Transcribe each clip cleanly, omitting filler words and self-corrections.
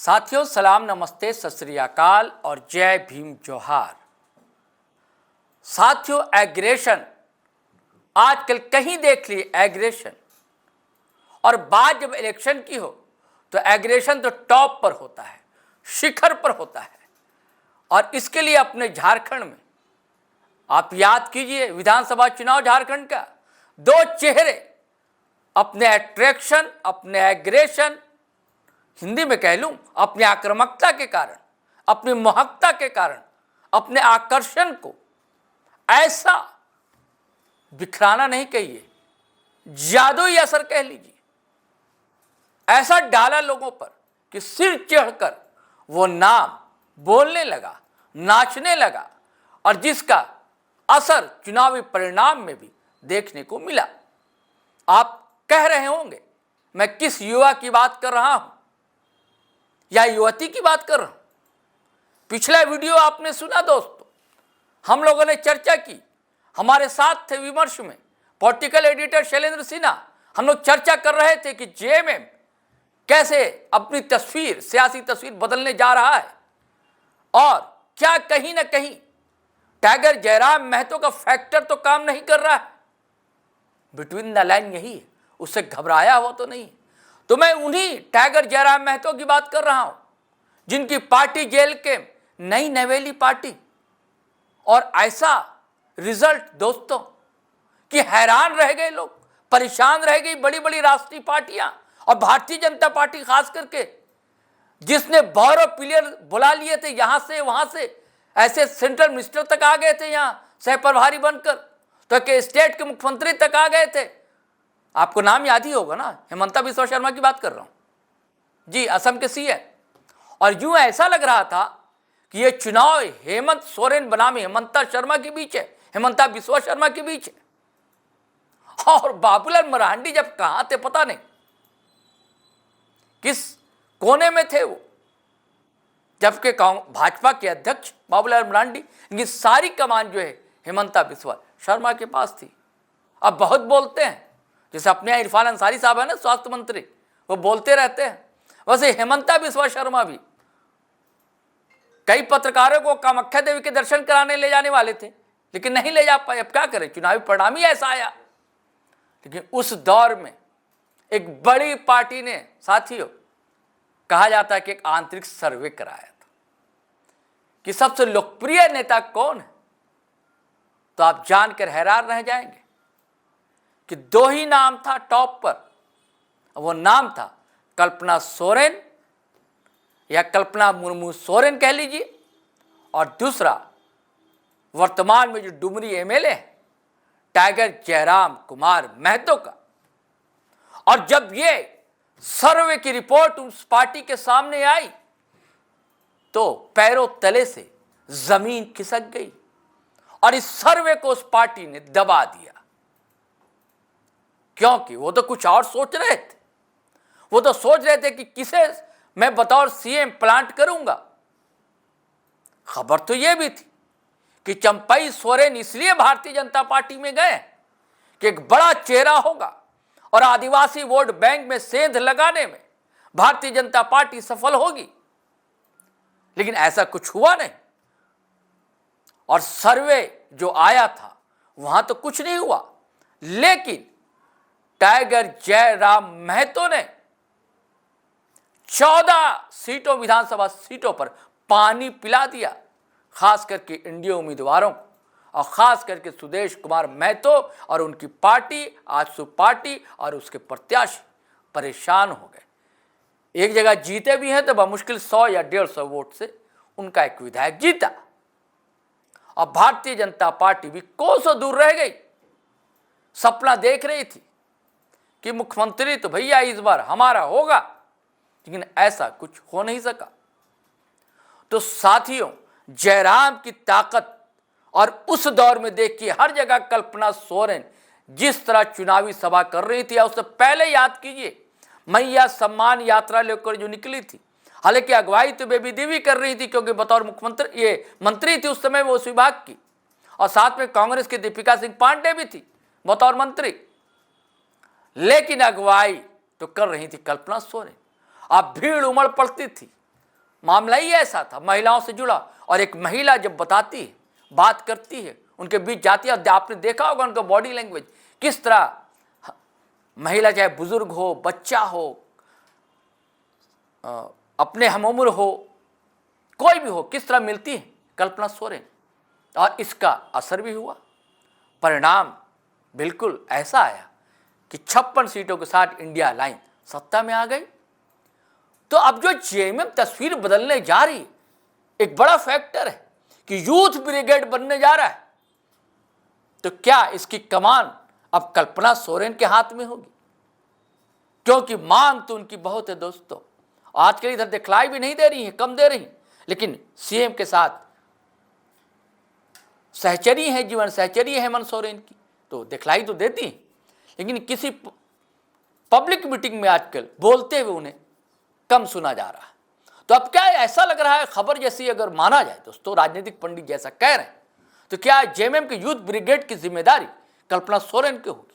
साथियों सलाम नमस्ते सत श्री अकाल और जय भीम जोहार। साथियों एग्रेशन आजकल कहीं देख लिए एग्रेशन, और बात जब इलेक्शन की हो तो एग्रेशन तो टॉप पर होता है, शिखर पर होता है। और इसके लिए अपने झारखंड में आप याद कीजिए विधानसभा चुनाव झारखंड का, दो चेहरे अपने अट्रैक्शन, अपने एग्रेशन, हिंदी में कह लूं अपनी आक्रामकता के कारण, अपनी मोहकता के कारण, अपने आकर्षण को ऐसा बिखराना नहीं कहिए, जादुई असर कह लीजिए, ऐसा डाला लोगों पर कि सिर चढ़कर वो नाम बोलने लगा, नाचने लगा, और जिसका असर चुनावी परिणाम में भी देखने को मिला। आप कह रहे होंगे मैं किस युवा की बात कर रहा हूं या युवती की बात कर रहा हूं। पिछला वीडियो आपने सुना दोस्तों, हम लोगों ने चर्चा की, हमारे साथ थे विमर्श में पॉलिटिकल एडिटर शैलेंद्र सिन्हा। हम लोग चर्चा कर रहे थे कि जेएमएम कैसे अपनी तस्वीर, सियासी तस्वीर बदलने जा रहा है, और क्या कहीं ना कहीं टाइगर जयराम महतो का फैक्टर तो काम नहीं कर रहा है। बिटवीन द लाइन यही है, उससे घबराया हुआ तो नहीं। तो मैं उन्हीं टाइगर जयराम महतो की बात कर रहा हूं जिनकी पार्टी जेल के नई नवेली पार्टी, और ऐसा रिजल्ट दोस्तों कि हैरान रह गए लोग, परेशान रह गई बड़ी बड़ी राष्ट्रीय पार्टियां, और भारतीय जनता पार्टी खास करके जिसने बौरो प्लेयर बुला लिए थे यहां से वहां से, ऐसे सेंट्रल मिनिस्टर तक आ गए थे, यहां सह प्रभारी बनकर, तो के स्टेट के मुख्यमंत्री तक आ गए थे। आपको नाम याद ही होगा ना, हेमंता बिस्वा शर्मा की बात कर रहा हूं जी, असम के सीएम। और यूं ऐसा लग रहा था कि यह चुनाव हेमंत सोरेन बनाम हेमंता शर्मा के बीच है, हेमंता बिस्वा शर्मा के बीच है। और बाबूलाल मरांडी जब कहां थे पता नहीं, किस कोने में थे वो, जबकि भाजपा के अध्यक्ष बाबूलाल मरांडी, इनकी सारी कमान जो है हेमंता बिस्वा शर्मा के पास थी। अब बहुत बोलते हैं, जैसे अपने यहाँ इरफान अंसारी साहब है ना स्वास्थ्य मंत्री, वो बोलते रहते हैं, वैसे हेमंता बिस्वा शर्मा भी कई पत्रकारों को कामाख्या देवी के दर्शन कराने ले जाने वाले थे, लेकिन नहीं ले जा पाए। अब क्या करें, चुनावी परिणाम ही ऐसा आया। लेकिन उस दौर में एक बड़ी पार्टी ने, साथियों कहा जाता है कि एक आंतरिक सर्वे कराया था कि सबसे लोकप्रिय नेता कौन है, तो आप जानकर हैरान रह जाएंगे कि दो ही नाम था टॉप पर। वो नाम था कल्पना सोरेन या कल्पना मुर्मू सोरेन कह लीजिए, और दूसरा वर्तमान में जो डुमरी एमएलए है टाइगर जयराम कुमार महतो का। और जब ये सर्वे की रिपोर्ट उस पार्टी के सामने आई तो पैरों तले से जमीन खिसक गई, और इस सर्वे को उस पार्टी ने दबा दिया, क्योंकि वो तो कुछ और सोच रहे थे। वो तो सोच रहे थे कि किसे मैं बतौर सीएम प्लांट करूंगा। खबर तो यह भी थी कि चंपई सोरेन इसलिए भारतीय जनता पार्टी में गए कि एक बड़ा चेहरा होगा और आदिवासी वोट बैंक में सेंध लगाने में भारतीय जनता पार्टी सफल होगी। लेकिन ऐसा कुछ हुआ नहीं, और सर्वे जो आया था वहां तो कुछ नहीं हुआ। लेकिन टाइगर जयराम महतो ने 14 सीटों, विधानसभा सीटों पर पानी पिला दिया, खास करके इंडिया उम्मीदवारों को, और खास करके सुदेश कुमार महतो और उनकी पार्टी आजसू पार्टी और उसके प्रत्याशी परेशान हो गए। एक जगह जीते भी हैं तो बमुश्किल 100 या 150 वोट से उनका एक विधायक जीता, और भारतीय जनता पार्टी भी कोसों दूर रह गई। सपना देख रही थी कि मुख्यमंत्री तो भैया इस बार हमारा होगा, लेकिन ऐसा कुछ हो नहीं सका। तो साथियों जयराम की ताकत, और उस दौर में देखिए हर जगह कल्पना सोरेन जिस तरह चुनावी सभा कर रही थी, उससे पहले याद कीजिए मैया सम्मान यात्रा लेकर जो निकली थी, हालांकि अगुवाई तो बेबी देवी कर रही थी क्योंकि बतौर मुख्यमंत्री ये मंत्री थी उस समय वो उस विभाग की, और साथ में कांग्रेस की दीपिका सिंह पांडे भी थी बतौर मंत्री, लेकिन अगुवाई तो कर रही थी कल्पना सोरेन। अब भीड़ उमड़ पड़ती थी मामला ही ऐसा था, महिलाओं से जुड़ा। और एक महिला जब बताती है, बात करती है, उनके बीच जाती है, आपने देखा होगा उनका बॉडी लैंग्वेज किस तरह, महिला चाहे बुजुर्ग हो, बच्चा हो, अपने हमउम्र हो, कोई भी हो, किस तरह मिलती है कल्पना सोरेन। और इसका असर भी हुआ, परिणाम बिल्कुल ऐसा आया कि 56 सीटों के साथ इंडिया लाइन सत्ता में आ गई। तो अब जो जेएमएम तस्वीर बदलने जा रही है, एक बड़ा फैक्टर है कि यूथ ब्रिगेड बनने जा रहा है। तो क्या इसकी कमान अब कल्पना सोरेन के हाथ में होगी? क्योंकि मांग तो उनकी बहुत है दोस्तों। आजकल इधर दिखलाई भी नहीं दे रही है, कम दे रही, लेकिन सीएम के साथ सहचरी है, जीवन सहचरी है हेमंत सोरेन की, तो दिखलाई तो देती है। लेकिन किसी पब्लिक मीटिंग में आजकल बोलते हुए उन्हें कम सुना जा रहा है। तो अब क्या ऐसा लग रहा है, खबर जैसी अगर माना जाए दोस्तों, राजनीतिक पंडित जैसा कह रहे हैं, तो क्या जेएमएम के यूथ ब्रिगेड की जिम्मेदारी कल्पना सोरेन की होगी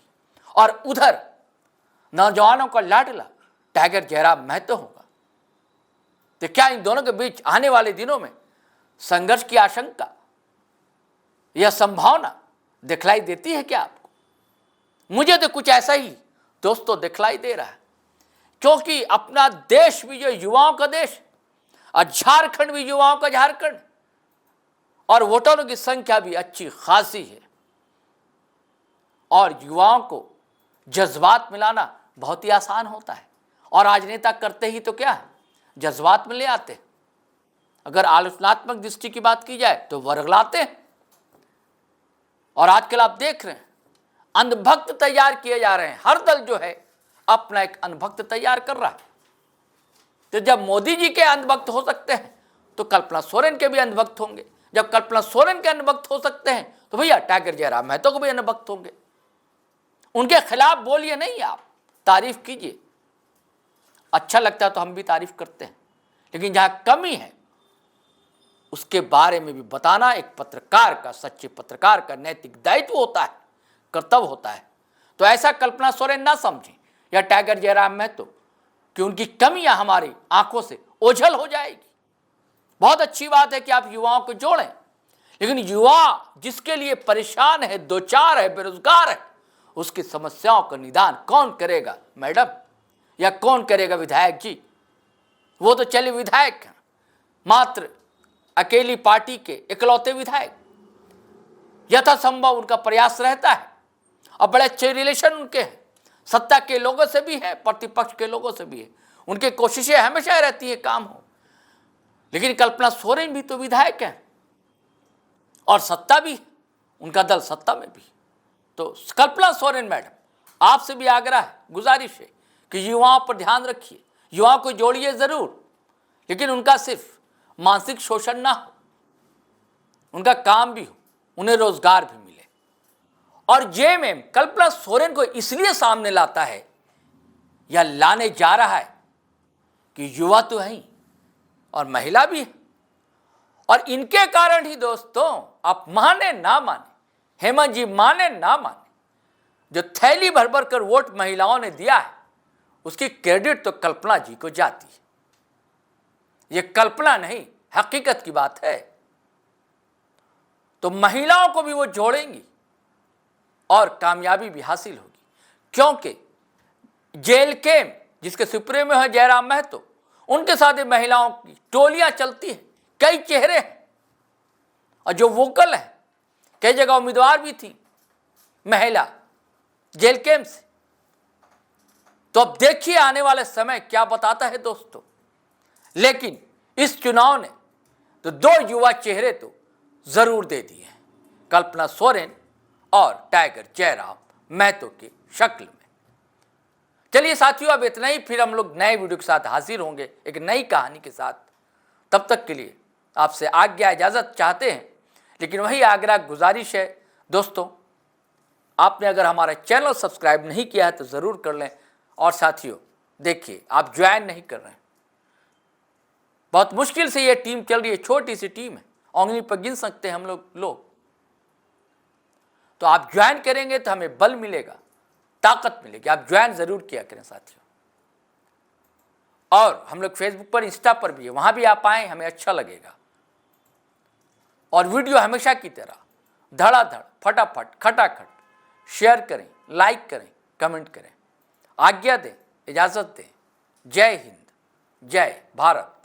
और उधर नौजवानों का लाडला टाइगर जयराम महतो होगा? तो क्या इन दोनों के बीच आने वाले दिनों में संघर्ष की आशंका या संभावना दिखलाई देती है क्या आपको? मुझे तो कुछ ऐसा ही दोस्तों दिखलाई दे रहा है, क्योंकि अपना देश भी जो युवाओं का देश और झारखंड भी युवाओं का झारखंड, और वोटरों की संख्या भी अच्छी खासी है। और युवाओं को जज्बात मिलाना बहुत ही आसान होता है, और राजनेता करते ही तो क्या है, जज्बात में ले आते हैं। अगर आलोचनात्मक दृष्टि की बात की जाए तो वर्गलाते हैं। और आजकल आप देख रहे हैं अंधभक्त तैयार किए जा रहे हैं, हर दल जो है अपना एक अंधभक्त तैयार कर रहा है। तो जब मोदी जी के अंधभक्त हो सकते हैं तो कल्पना सोरेन के भी अंधभक्त होंगे। जब कल्पना सोरेन के अंधभक्त हो सकते हैं तो भैया टाइगर जयराम महतो को भी अंधभक्त होंगे। उनके खिलाफ बोलिए नहीं, आप तारीफ कीजिए, अच्छा लगता है तो हम भी तारीफ करते हैं, लेकिन जहां कमी है उसके बारे में भी बताना एक पत्रकार का, सच्चे पत्रकार का नैतिक दायित्व होता है, कर्तव्य होता है। तो ऐसा कल्पना सोरेन ना समझें या टाइगर जयराम महतो कि उनकी कमियां हमारी आंखों से ओझल हो जाएगी। बहुत अच्छी बात है कि आप युवाओं को जोड़ें, लेकिन युवा जिसके लिए परेशान है, दो चार है, बेरोजगार है, उसकी समस्याओं का निदान कौन करेगा मैडम, या कौन करेगा विधायक जी? वो तो चले विधायक हैं, मात्र अकेली पार्टी के इकलौते विधायक। यथासंभव उनका प्रयास रहता है और बड़े अच्छे रिलेशन उनके हैं, सत्ता के लोगों से भी है, प्रतिपक्ष के लोगों से भी है। उनकी कोशिशें हमेशा रहती है काम हो। लेकिन कल्पना सोरेन भी तो विधायक हैं और सत्ता भी, उनका दल सत्ता में भी। तो कल्पना सोरेन मैडम, आपसे भी आग्रह है, गुजारिश है कि युवाओं पर ध्यान रखिए, युवाओं को जोड़िए जरूर, लेकिन उनका सिर्फ मानसिक शोषण ना हो, उनका काम भी हो, उन्हें रोजगार भी मिले। और जेएमएम कल्पना सोरेन को इसलिए सामने लाता है या लाने जा रहा है कि युवा तो है और महिला भी है, और इनके कारण ही दोस्तों, आप माने ना माने, हेमंत जी माने ना माने, जो थैली भर भर कर वोट महिलाओं ने दिया है उसकी क्रेडिट तो कल्पना जी को जाती है। ये कल्पना नहीं, हकीकत की बात है। तो महिलाओं को भी वो जोड़ेंगी और कामयाबी भी हासिल होगी, क्योंकि जेल कैंप जिसके सुप्रीमो है जयराम महतो, उनके साथ ही महिलाओं की टोलियां चलती हैं, कई चेहरे हैं, और जो वोकल है, कई जगह उम्मीदवार भी थी महिला जेल कैंप से। तो अब देखिए आने वाले समय क्या बताता है दोस्तों। लेकिन इस चुनाव ने तो दो युवा चेहरे तो जरूर दे दिए हैं, कल्पना सोरेन और टाइगर जयराम महतो की शक्ल में। चलिए साथियों, अब इतना ही, फिर हम लोग नए वीडियो के साथ हाजिर होंगे एक नई कहानी के साथ। तब तक के लिए आपसे आज्ञा इजाजत चाहते हैं, लेकिन वही आग्रह गुजारिश है दोस्तों, आपने अगर हमारा चैनल सब्सक्राइब नहीं किया है तो ज़रूर कर लें। और साथियों देखिए, आप ज्वाइन नहीं कर रहे हैं, बहुत मुश्किल से ये टीम चल रही है, छोटी सी टीम है, उंगली पर गिन सकते हैं हम लोग। तो आप ज्वाइन करेंगे तो हमें बल मिलेगा, ताकत मिलेगी। आप ज्वाइन जरूर किया करें साथियों। और हम लोग फेसबुक पर, इंस्टा पर भी है, वहाँ भी आप आएँ, हमें अच्छा लगेगा। और वीडियो हमेशा की तरह धड़ाधड़, फटाफट, खटाखट शेयर करें, लाइक करें, कमेंट करें। आज्ञा दें, इजाज़त दें। जय हिंद, जय भारत।